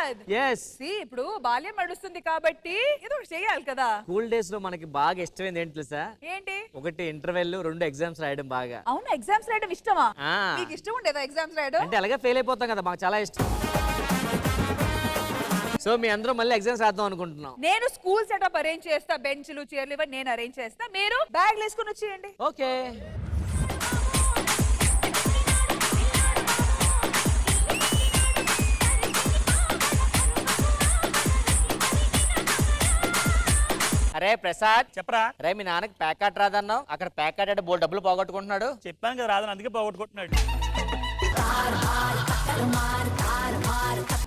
ప్రసాద్ ఇప్పుడు బాల్యం నడుస్తుంది కాబట్టి ఏదో ఒకటి చేయాలి కదా. స్కూల్ డేస్ లో మనకి బాగా ఇష్టమైంది ఏంటి తెలుసా? ఏంటి? ఒకటి ఇంటర్వెల్, 2 ఎగ్జామ్స్ రాయడం. బాగా అవునా? ఎగ్జామ్స్ రాయడం ఇష్టమా? నీకు ఇష్టం ఉండేదా ఎగ్జామ్స్ రాయడం? అంటే అలాగే ఫెయిల్ అయిపోతాం కదా, మాకు చాలా ఇష్టం. సో మీ అందరూ మళ్ళీ ఎగ్జామ్స్ రాద్దాం అనుకుంటున్నాం. నేను స్కూల్ సెటప్ అరేంజ్ చేస్తా, బెంచ్లు చైర్లు ఇవన్నీ నేను అరేంజ్ చేస్తా, మీరు బ్యాగ్ వేసుకుని వచ్చేయండి. ఓకే. అరే ప్రసాద్ చెప్పరా. అరే మీ నాన్నకి ప్యాక్ కార్డ్ రాదన్నావు, అక్కడ ప్యాక్ కార్డ్ అంటే బోల్ డబ్బులు పోగొట్టుకుంటున్నాడు. చెప్పాను కదా రాదని, అందుకే పోగొట్టుకుంటున్నాడు.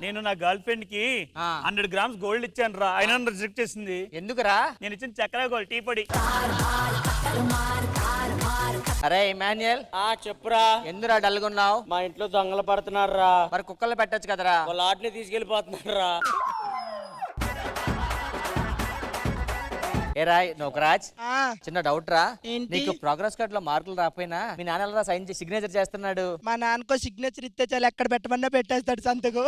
నేను నా గర్ల్ ఫ్రెండ్ కి 100 grams గోల్డ్ ఇచ్చాను రా, అయినా రిజెక్ట్ చేసింది. ఎందుకురా? నేను ఇచ్చిన చక్కెర గోల్డ్, టీ పొడి. అరే ఇమాన్యుయల్ చెప్పురా. ఎందురా డల్గా ఉన్నావు? మా ఇంట్లో దొంగలు పడుతున్నారా. మరి కుక్కలు పెట్టొచ్చు కదరా. వాళ్ళ ఆటని తీసుకెళ్లిపోతున్నారా. ఏ రాయ్ నోకరాజ్, చిన్న డౌట్ రా. ఏంటి? నీకు ప్రోగ్రెస్ కార్డ్ లో మార్కులు రాకపోయినా మీ నాన్న ఎలా సైన్ చేసి సిగ్నేచర్ చేస్తున్నాడు? మా నాన్నకో సిగ్నేచర్ ఇస్తే చాలు, ఎక్కడ పెట్టమన్నా పెట్టేస్తాడు సంతకు.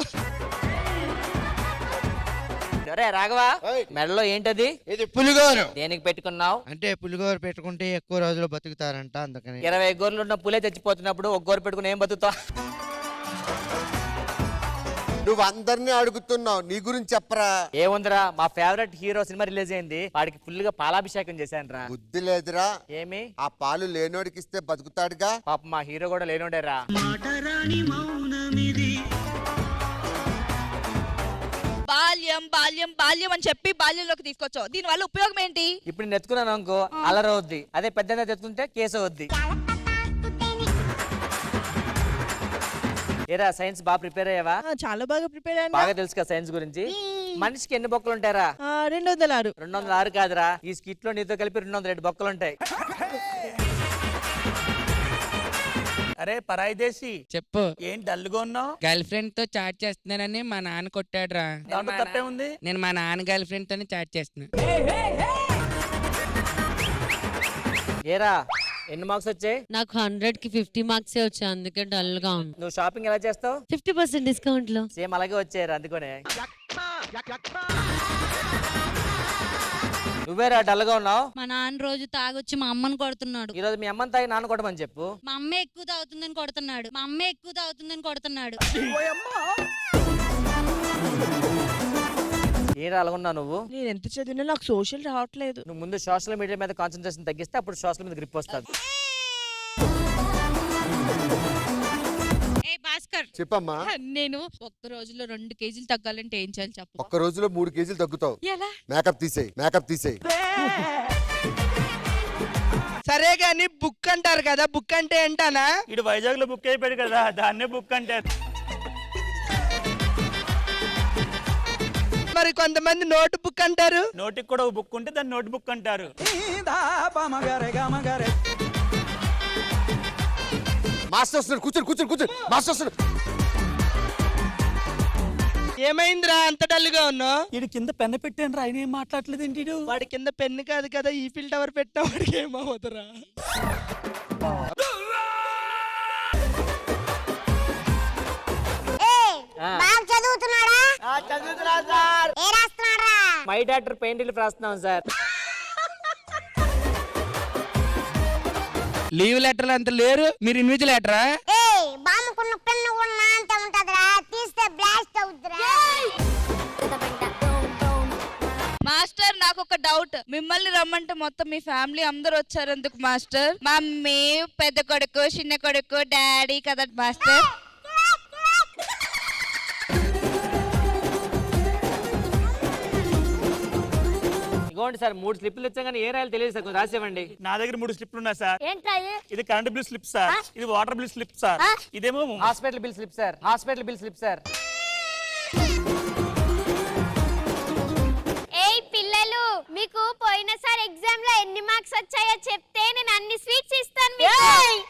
అరే రాఘవా, మెడలో ఏంటది? ఇది పులిగోరు. దేనికి పెట్టుకున్నావు? అంటే పులిగోరు పెట్టుకుంటే ఎక్కువ రోజులు బతుకుతారంట, అందుకని. 20 గోర్లు ఉన్న పులే తెచ్చిపోతున్నప్పుడు ఒక గోరు పెట్టుకుని ఏం బతుకుతావు? నువ్వు అందరినీ అడుగుతున్నావు, నీ గురించి చెప్పరా. ఏముందిరా, మా ఫేవరెట్ హీరో సినిమా రిలీజ్ అయింది, వాడికి ఫుల్ గా పాలాభిషేకం చేశాను రా. బుద్ధి లేదురా. ఏమి? ఆ పాలు లేనోడికి ఇస్తే బతుకుతాడుగా. పాప మా హీరో కూడా లేనోడేరా. బాల్యం బాల్యం బాల్యం అని చెప్పి బాల్యంలోకి తీసుకొచ్చావు, దీని వల్ల ఉపయోగం ఏంటి? ఇప్పుడు నేను ఎత్తుకున్నాను అనుకో అలరవుద్ది, అదే పెద్ద ఎత్తుకుంటే కేసు అవుద్ది. ఏరా సైన్స్ బాగా ప్రిపేర్ అయ్యావా? చాలా బాగా ప్రిపేర్ అయ్యాను. బాగా తెలుసు కదా సైన్స్ గురించి. మనిషికి ఎన్ని బొక్కలు ఉంటారా? 206. 206 కాదురా, ఈ స్కిట్ లో నీతో కలిపి 202 బొక్కలు ఉంటాయి. అరే పరాయి దేశీ, చెప్పు. ఏం డల్గా ఉన్నావు? గర్ల్ ఫ్రెండ్ తో చాట్ చేస్తున్నానని మా నాన్న కొట్టాడు రా. దాంట్లో తప్పే ఉంది. నేను మా నాన్న గర్ల్ ఫ్రెండ్ తోనే చాట్ చేస్తున్నా. ఏరా ఎన్ని మార్క్స్ వచ్చాయి? నాకు 100కి 50 మార్క్స్ వచ్చాయి, అందుకే డల్ గా ఉంది. నువ్వు షాపింగ్ ఎలా చేస్తావు? 50% డిస్కౌంట్ లో. సేమ్ అలాగే వచ్చారు, అందుకనే. నువ్వేరా డల్ గా ఉన్నావు? మా నాన్న రోజు తాగొచ్చి మా అమ్మని కొడుతున్నాడు. ఈ రోజు మీ అమ్మని తాగి నాన్న కొట్టమని చెప్పు. మా అమ్మ ఎక్కువ తాగుతుందని కొడుతున్నాడు. ఏరా అలాగున్నావు నువ్వు? నేను ఎంత చదివినా నాకు సోషల్ రావట్లేదు. నువ్వు ముందు సోషల్ మీడియా మీద కాన్సన్ట్రేషన్ తగ్గిస్తే అప్పుడు సోషల్ మీద గ్రిప్ వస్తుంది. భాస్కర్ చెప్పమ్మా. నేను ఒక్క రోజులో 2 కేజీలు తగ్గాలంటే ఏం చేయాలి చెప్పు? ఒక్క రోజులో 3 కేజీలు తగ్గుతావు. ఎలా? మేకప్ తీసేయి. సరే గాని బుక్ అంటారు కదా, బుక్ అంటే ఏంటానా? ఇటు వైజాగ్ లో బుక్ అయిపోయాడు కదా, దాన్నే బుక్ అంటారు. మరి కొంతమంది నోట్ బుక్ అంటారు. నోటికి కూడా ఒక బుక్ ఉంటే దాన్ని నోట్ బుక్ అంటారు. మాస్టర్ వస్తున్నాడు, కూర్చొని మాస్టర్ వస్తున్నాడు. ఏమైందిరా అంత డల్గా ఉన్నావు? ఇటు కింద పెన్ను పెట్టాను రా, ఆయన ఏం మాట్లాడలేదు ఏంటి? వాడి కింద పెన్ను కాదు కదా, ఈ ఫిల్ టవర్ పెట్టిన వాడికి ఏమవుతురా? మై డాక్టర్ పెయిన్ రిలీఫ్ రాస్తున్నాం సార్. లీవ్ లెటర్ అంత లేరు, మీరు ఇన్విజిల్ లెటరా? మాస్టర్ నాకు ఒక డౌట్, మిమ్మల్ని రమ్మంటే మొత్తం మీ ఫ్యామిలీ అందరు వచ్చారు ఎందుకు మాస్టర్? మమ్మీ, పెద్ద కొడుకు, చిన్న కొడుకు, డాడీ కదా మాస్టర్? ఇగోండి సార్, 3 స్లిప్లు ఇచ్చాం కానీ ఏ రాయాలి తెలియదు సార్, కొంచెం రాసేవండి. నా దగ్గర 3 స్లిప్లు ఉన్నాయి సార్. ఇది కరెంట్ బిల్ స్లిప్ సార్, ఇది వాటర్ బిల్ స్లిప్ సార్, ఇదేమో హాస్పిటల్ బిల్ స్లిప్ సార్. పిల్లలు, మీకు పోయినసారి ఎగ్జామ్ లో ఎన్ని మార్క్స్ వచ్చాయో చెప్తే నేను అన్ని స్వీట్స్ ఇస్తాను.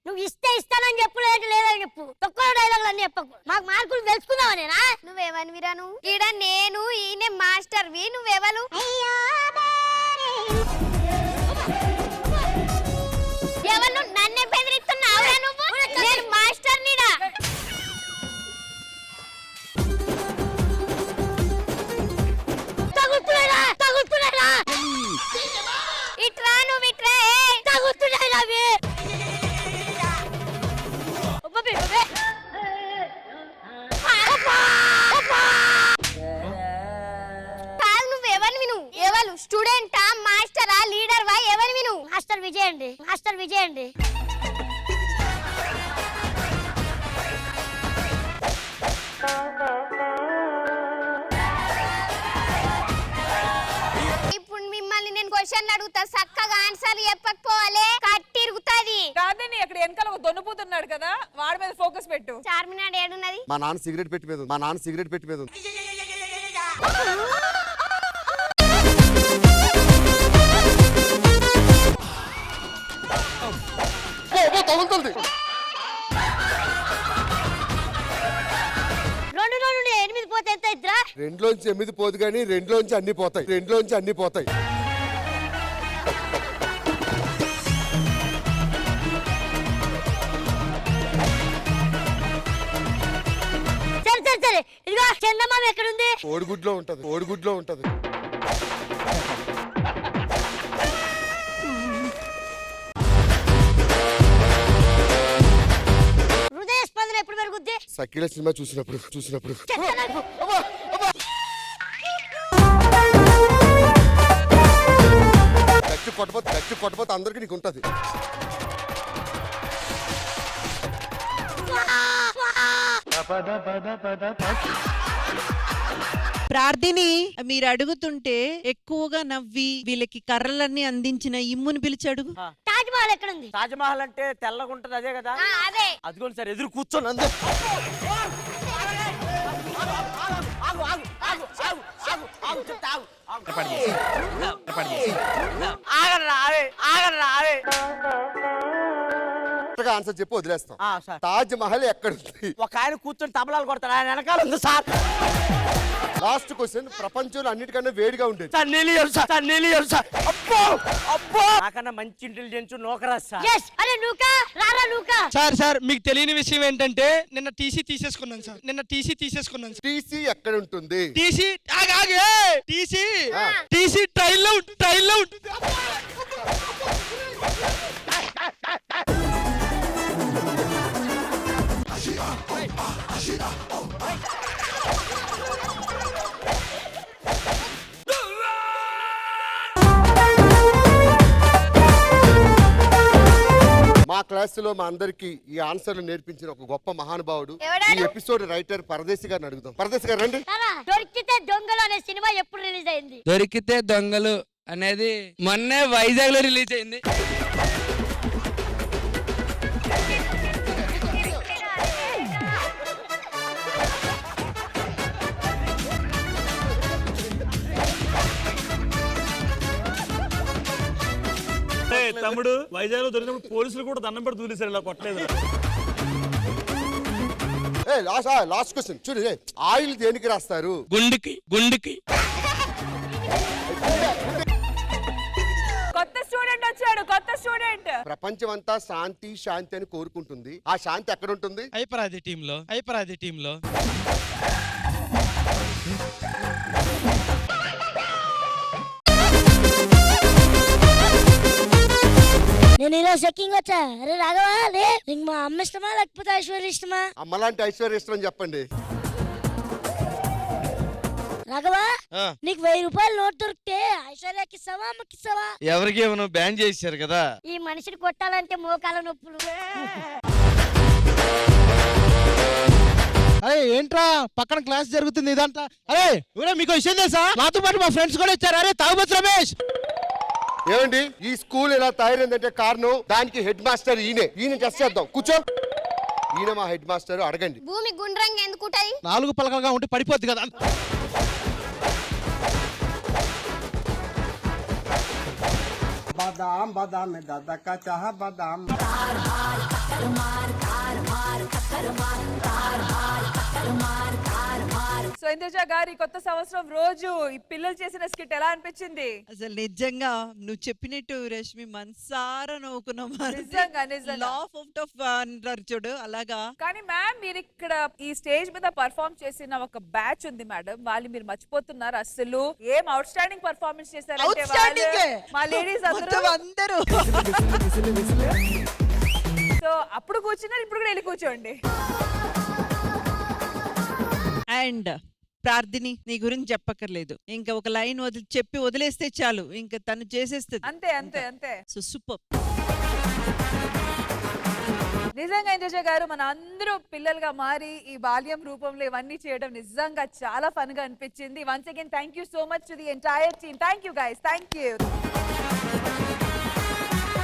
నువ్వు ఇస్తానని చెప్పు, లేదని చెప్పు. తక్కువ డైలాగులు అన్ని చెప్పకు, మాకు మార్కులు తెలుసుకుందావా? నేనా? నువ్వేమని విరాను? ఈడ నేను ఈయన మాస్టర్ వి, నువ్వెవరు? ఎవరు నన్నే బెదిరిస్తున్నావురా నువ్వు? నేను మాస్టర్ నీడా. మాస్టర్ విజయ్ అండి. ఇప్పుడు మిమ్మల్ని నేను క్వశ్చన్ అడుగుతా, చక్కగా ఆన్సర్ చెప్పకపోవాలి కట్టిరుగుతుంది. కాదని అక్కడ వెనకాల ఒక దొన్నుపోతున్నాడు కదా, వాడి మీద ఫోకస్ పెట్టు. చార్మినార్ ఏడున్నది? మా నాన్న సిగరెట్ పెట్టి మీద ఉంది. మా నాన్న సిగరెట్ పెట్టి మీద ఉంది. తగులుతుంది. 2 నుండి 8 పోతే ఎంత ఇద్దరా? 2లోంచి 8 పోదు కానీ 2లోంచి అన్ని పోతాయి. 2లోంచి అన్ని పోతాయి. సరే ఇదిగో చందమామ ఎక్కడుంది? ఓడిగుడ్లో ఉంటది. ఓడిగుడ్లో ఉంటది. హృదయ స్పందన ఎప్పుడు పెరుగుద్ది? సకీల సినిమా చూసినప్పుడు. గట్టి కొట్టపోతే అందరికి నీకు ఉంటది. ప్రార్థిని మీరు అడుగుతుంటే ఎక్కువగా నవ్వి వీళ్ళకి కర్రలన్నీ అందించిన ఇమ్ముని పిలిచి అడుగు. తాజ్ మహల్ ఎక్కడుంది? తాజ్మహల్ అంటే తెల్లగా ఉంటది అదే కదా. అదే. అదిగోండి సార్ ఎదురు కూర్చొని అందరూ. ఆన్సర్ చెప్పి వదిలేస్తాం. సార్ తాజ్ మహల్ ఎక్కడుంది? ఒక ఆయన కూర్చొని తబలాలు కొడతాడు, ఆయన వెనకాల ఉంది సార్. లాస్ట్ క్వశ్చన్, ప్రపంచంలో అన్నిటికన్నా వేడిగా ఉండేది. సార్ నీలియం సార్. అబ్బో అబ్బో, నాకన్నా మంచి ఇంటెలిజెన్స్ నోకరాజ్ సార్. yes అరే నూకా రారా నూకా. సార్ మీకు తెలియని విషయం ఏంటంటే నిన్న టీసీ తీసేసుకున్నాను సార్. టీసీ ఎక్కడ ఉంటుంది? టీసీ టీసీ ట్రైల్లో ఉంటుంది. మా క్లాసులో మా అందరికి ఈ ఆన్సర్లు నేర్పించిన ఒక గొప్ప మహానుభావుడు, ఎవడాడు? ఈ ఎపిసోడ్ రైటర్ పరదేశి గారిని అడుగుదాం. పరదేశి గారు రండి. దొరికితే దొంగలు అనే సినిమా ఎప్పుడు రిలీజ్ అయింది? దొరికితే దొంగలు అనేది మొన్నే వైజాగ్ లో రిలీజ్ అయింది. తమ్ముడు వైజాగ్ లో దొరికినప్పుడు పోలీసులు కూడా దండం పెట్టి దూరేశారు, ఇలా కొట్టలేదు. లాస్ట్ క్వశ్చన్ చూడు, ఆయిల్ దేనికి రాస్తారు? గుండుకి. కొత్త స్టూడెంట్ వచ్చాడు, కొత్త స్టూడెంట్. ప్రపంచం అంతా శాంతి అని కోరుకుంటుంది. ఆ శాంతి ఎక్కడ ఉంటుంది? అయిపరాది టీంలో. నేను ఈరోజు చెక్కింగ్ వచ్చా. అరే రాఘవా లే, నీకు మా అమ్మ ఇష్టమా లేకపోతే ఐశ్వర్య ఇష్టమా? అమ్మలాంటి ఐశ్వర్య ఇష్టం అని చెప్పండి. రాఘవా నీకు 1000 రూపాయలు నోట్ దొరికితే ఐశ్వర్యకి ఇస్తావా అమ్మకి ఇస్తావా? ఎవరికి ఏమో బ్యాన్ చేశారు కదా. ఈ మనిషిని కొట్టాలంటే మోకాల నొప్పులు. అరే ఏంట్రా పక్కన క్లాస్ జరుగుతుంది ఇదంతా? అరే మీకు విషయం తెలుసా? నాతో పాటు మా ఫ్రెండ్స్ కూడా వచ్చారు. అరే తాగుబోతు రమేష్. ఏమండి, ఈ స్కూల్ ఇలా తయారైందంటే కారణం దానికి హెడ్ మాస్టర్ ఈయన టెస్ట్ చేద్దాం. కూర్చో. ఈయన మా హెడ్ మాస్టర్, అడగండి. భూమి గుండ్రంగా ఎందుకుంటది? 4 పలకలుగా ఉంటే పడిపోద్ది కదా. బాదాం దాదా కా చాహ బాదాం. సో ఇందుజ గారి కొత్త సంవత్సరం రోజు ఈ పిల్లలు చేసిన స్కిట్ ఎలా అనిపించింది? అసలు నిజంగా నువ్వు చెప్పినట్టు రష్మి మనసారా నవ్వుకున్నాం. అంటారు చూడు అలాగా. కానీ మ్యామ్ మీరు ఇక్కడ ఈ స్టేజ్ మీద పర్ఫార్మ్ చేసిన ఒక బ్యాచ్ ఉంది మేడం, వాళ్ళు మీరు మర్చిపోతున్నారు. అసలు ఏం అవుట్ స్టాండింగ్ పర్ఫార్మెన్స్ చేశారంటే మా లేడీస్ అందరూ. సో అప్పుడు కూర్చున్నారు, ఇప్పుడు కూడా వెళ్ళి కూర్చోండి. అండ్ ప్రార్థిని నీ గురించి చెప్పక్కర్లేదు, ఇంకా ఒక లైన్ చెప్పి వదిలేస్తే చాలు, ఇంకా తను చేసేస్తుంది. అంతే. So super. నిజంగా ఇంద్రజ గారు మన అందరూ పిల్లలుగా మారి ఈ బాల్యం రూపంలో ఇవన్నీ చేయడం నిజంగా చాలా ఫన్ గా అనిపించింది. Once again thank you so much to the entire team. Thank you guys. Thank you.